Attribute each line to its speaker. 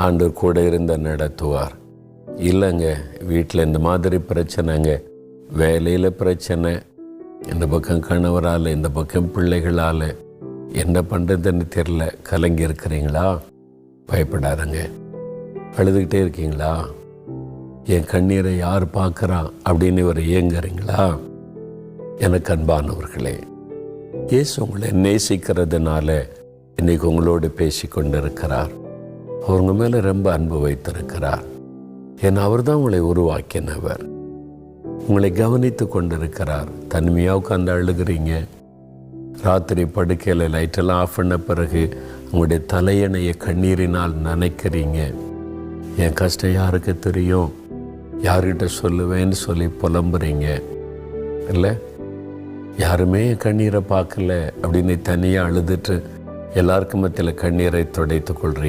Speaker 1: ஆண்டவர் கூட இருந்து நடத்துவார். இல்லைங்க, வீட்டில் இந்த மாதிரி பிரச்சனைங்க, வேலையில் பிரச்சனை, இந்த பக்கம் கணவரால், இந்த பக்கம் பிள்ளைகளால், என்ன பண்ணுறதுன்னு தெரில, கலங்கி இருக்கிறீங்களா? பயப்படாதங்க. அழுதுகிட்டே இருக்கீங்களா? என் கண்ணீரை யார் பார்க்குறான் அப்படின்னு இவர் ஏங்குறீங்களா? எனக்கு அன்பானவர்களே, இயேசு உங்களை நேசிக்கிறதுனால இன்றைக்கி உங்களோடு பேசி கொண்டு இருக்கிறார். அவங்க மேலே ரொம்ப அன்பு வைத்திருக்கிறார். ஏன்னா அவர் தான் உங்களை உருவாக்கினவர். உங்களை கவனித்து கொண்டிருக்கிறார். தனிமையாக உட்காந்து அழுகிறீங்க, ராத்திரி படுக்கையில் லைட்டெல்லாம் ஆஃப் பண்ண பிறகு உங்களுடைய தலையணையை கண்ணீரினால் நனைக்கிறீங்க. என் கஷ்டம் யாருக்கு தெரியும், யார்கிட்ட சொல்லுவேன்னு சொல்லி புலம்புறீங்க. இல்லை, யாருமே என் கண்ணீரை பார்க்கல அப்படின்னு தனியாக அழுதுட்டு எல்லாருக்கும் மத்தியில் கண்ணீரை துடைத்து கொள்றீங்க.